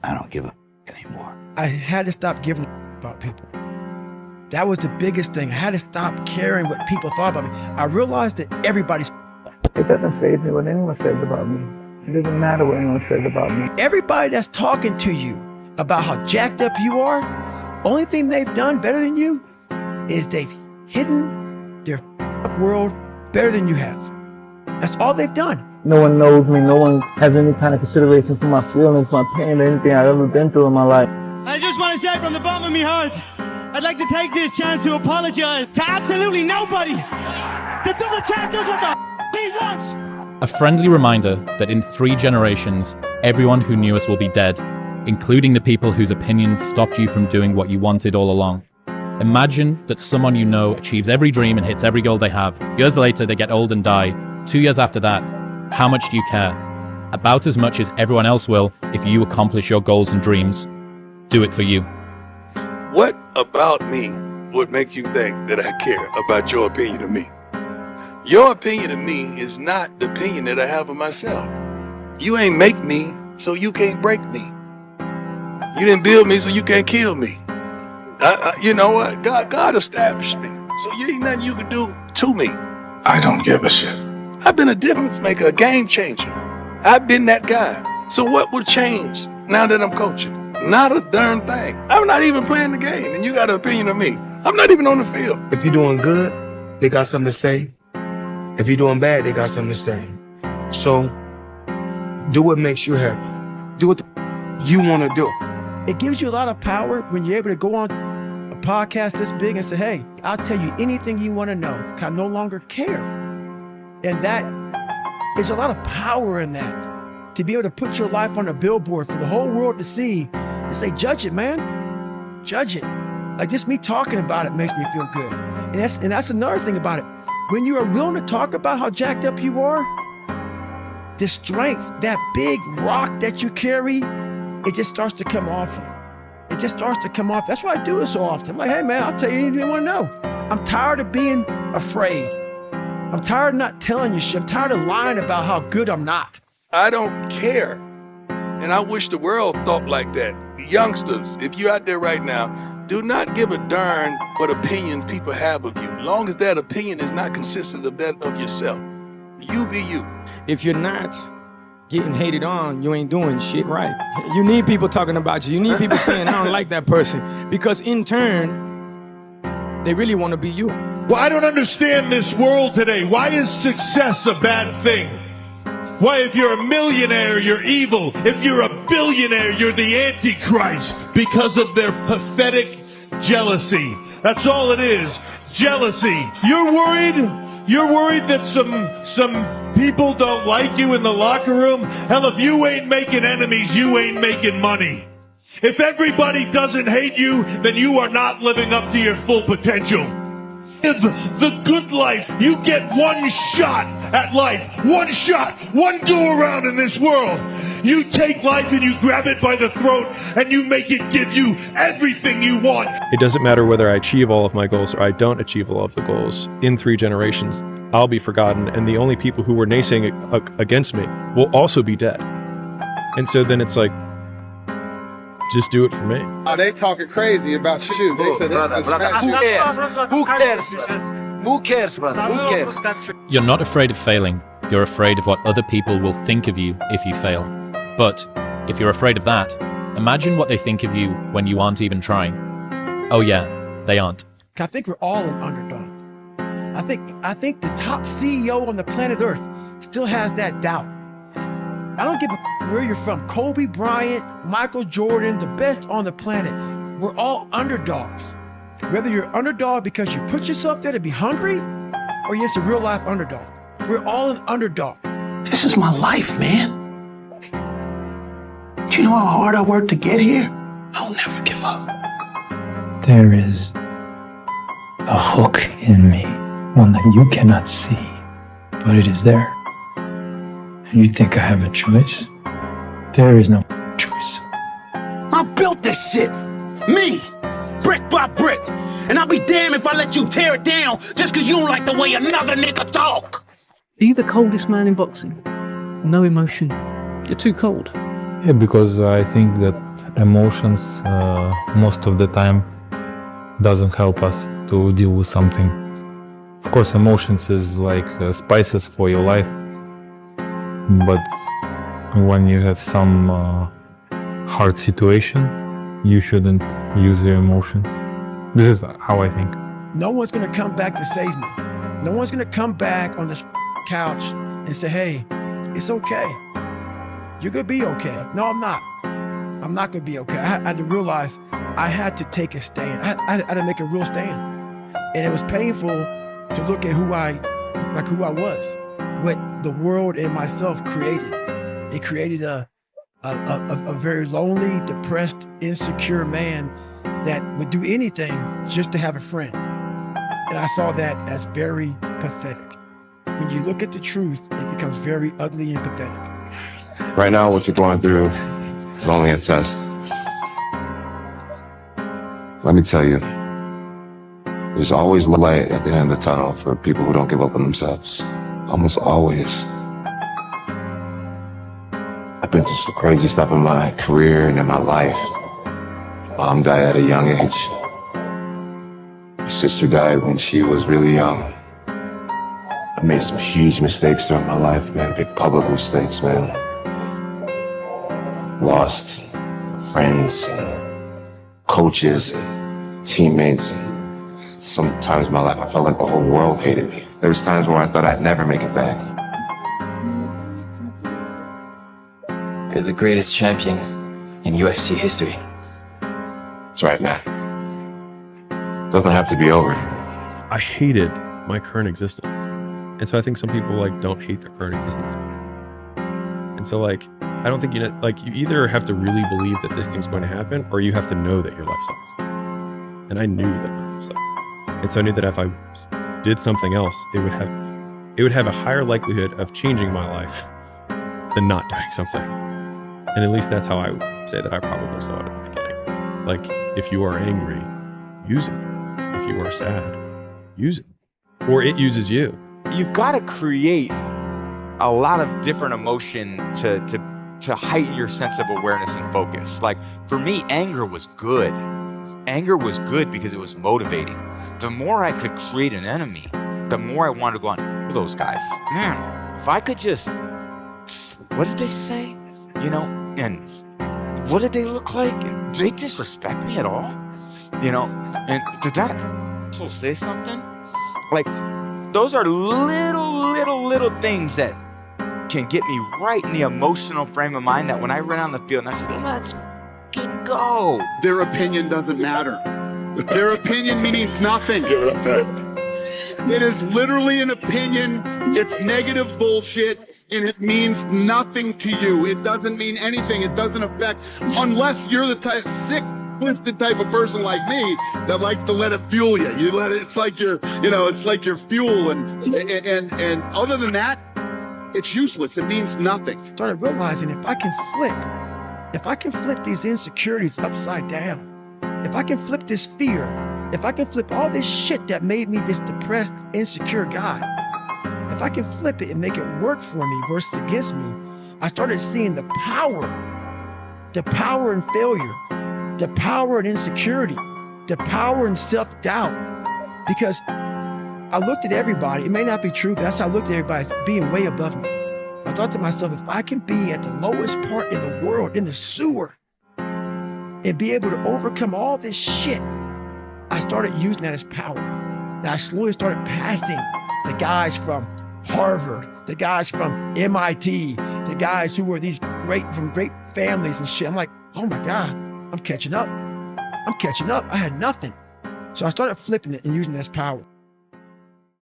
I don't give a anymore. I had to stop giving about people. That was the biggest thing. I had to stop caring what people thought about me. I realized that everybody's. It doesn't faze me what anyone says about me. It doesn't matter what anyone says about me. Everybody that's talking to you about how jacked up you are, only thing they've done better than you is they've hidden their world better than you have. That's all they've done. No one knows me. No one has any kind of consideration for my feelings, my pain, or anything I've ever been through in my life. I just want to say from the bottom of my heart, I'd like to take this chance to apologize to absolutely nobody. The double champ does what the he wants. A friendly reminder that in 3 generations, everyone who knew us will be dead, including the people whose opinions stopped you from doing what you wanted all along. Imagine that someone you know achieves every dream and hits every goal they have. Years later, they get old and die. 2 years after that, how much do you care? About as much as everyone else will if you accomplish your goals and dreams. Do it for you. What about me would make you think that I care about your opinion of me? Your opinion of me is not the opinion that I have of myself. You ain't make me, so you can't break me. You didn't build me, so you can't kill me. You know what? God established me, so you ain't nothing you can do to me. I don't give a shit. I've been a difference maker, a game changer. I've been that guy. So what will change now that I'm coaching? Not a darn thing. I'm not even playing the game, and you got an opinion of me. I'm not even on the field. If you're doing good, they got something to say. If you're doing bad, they got something to say. So, do what makes you happy. Do what you want to do. It gives you a lot of power when you're able to go on a podcast this big and say, hey, I'll tell you anything you want to know. I no longer care. And that is a lot of power in that. To be able to put your life on a billboard for the whole world to see and say, judge it, man. Judge it. Like just me talking about it makes me feel good. And that's another thing about it. When you are willing to talk about how jacked up you are, the strength, that big rock that you carry, it just starts to come off you. It just starts to come off. That's why I do it so often. I'm like, hey man, I'll tell you anything you want to know. I'm tired of being afraid. I'm tired of not telling you shit. I'm tired of lying about how good I'm not. I don't care. And I wish the world thought like that. Youngsters, if you're out there right now, do not give a darn what opinions people have of you, long as that opinion is not consistent of that of yourself. You be you. If you're not getting hated on, you ain't doing shit right. You need people talking about you. You need people saying, I don't like that person. Because in turn, they really want to be you. Well, I don't understand this world today. Why is success a bad thing? Why, if you're a millionaire, you're evil. If you're a billionaire, you're the Antichrist. Because of their pathetic jealousy. That's all it is. Jealousy. You're worried that some people don't like you in the locker room? Hell, if you ain't making enemies, you ain't making money. If everybody doesn't hate you, then you are not living up to your full potential. Live the good life. You get one shot at life. One shot. One go around in this world. You take life and you grab it by the throat and you make it give you everything you want. It doesn't matter whether I achieve all of my goals or I don't achieve all of the goals. In 3 generations, I'll be forgotten, and the only people who were naysaying against me will also be dead. And so then it's like, just do it for me. Oh, they talking crazy about you. They said Who cares? Who cares, brother? Who cares? You're not afraid of failing. You're afraid of what other people will think of you if you fail. But if you're afraid of that, imagine what they think of you when you aren't even trying. Oh yeah, they aren't. I think we're all an underdog. I think the top CEO on the planet Earth still has that doubt. I don't give a where you're from. Kobe Bryant, Michael Jordan, the best on the planet. We're all underdogs. Whether you're underdog because you put yourself there to be hungry, or you're just a real life underdog. We're all an underdog. This is my life, man. Do you know how hard I worked to get here? I'll never give up. There is a hook in me, one that you cannot see, but it is there. And you think I have a choice? There is no choice. I built this shit. Me. Brick by brick. And I'll be damned if I let you tear it down just because you don't like the way another nigga talk. Are you the coldest man in boxing? No emotion. You're too cold. Yeah, because I think that emotions most of the time doesn't help us to deal with something. Of course, emotions is like spices for your life, but when you have some hard situation, you shouldn't use your emotions. This is how I think. No one's gonna come back to save me. No one's gonna come back on this couch and say, hey, it's okay. You're gonna be okay. No, I'm not. I'm not gonna be okay. I had to realize I had to take a stand. I had to make a real stand. And it was painful to look at who I was, what the world and myself created. It created a very lonely, depressed, insecure man that would do anything just to have a friend. And I saw that as very pathetic. When you look at the truth, it becomes very ugly and pathetic. Right now, what you're going through is only a test. Let me tell you, there's always light at the end of the tunnel for people who don't give up on themselves. Almost always. I've been through some crazy stuff in my career and in my life. Mom died at a young age. My sister died when she was really young. I made some huge mistakes throughout my life, man. Big public mistakes, man. Lost friends, and coaches, and teammates. Sometimes in my life, I felt like the whole world hated me. There was times where I thought I'd never make it back. You're the greatest champion in UFC history. That's right, man. Doesn't have to be over. I hated my current existence. And so I think some people like don't hate their current existence. And so like, I don't think you either have to really believe that this thing's going to happen, or you have to know that your life sucks. And I knew that my life sucked. And so I knew that if I did something else, it would have a higher likelihood of changing my life than not doing something. And at least that's how I would say that I probably saw it at the beginning. Like, if you are angry, use it. If you are sad, use it. Or it uses you. You've got to create a lot of different emotion to heighten your sense of awareness and focus. Like, for me, anger was good. Anger was good because it was motivating. The more I could create an enemy, the more I wanted to go on those guys. Man, if I could just, what did they say? You know, and what did they look like? Did they disrespect me at all? You know, and did that still say something? Like, those are little things that can get me right in the emotional frame of mind that when I run on the field and I say, let's fucking go. Their opinion doesn't matter. Their opinion means nothing. It is literally an opinion. It's negative bullshit. And it means nothing to you. It doesn't mean anything. It doesn't affect, unless you're the sick, twisted type of person like me that likes to let it fuel you. You let it, it's like your, it's like your fuel. And other than that, it's useless. It means nothing. Started realizing if I can flip these insecurities upside down, if I can flip this fear, if I can flip all this shit that made me this depressed, insecure guy, if I can flip it and make it work for me versus against me, I started seeing the power in failure, the power in insecurity, the power in self-doubt. Because I looked at everybody, it may not be true, but that's how I looked at everybody as being way above me. I thought to myself, if I can be at the lowest part in the world, in the sewer, and be able to overcome all this shit, I started using that as power. And I slowly started passing the guys from Harvard, the guys from MIT, the guys who were from great families and shit. I'm like, oh my God, I'm catching up. I had nothing. So I started flipping it and using it as power.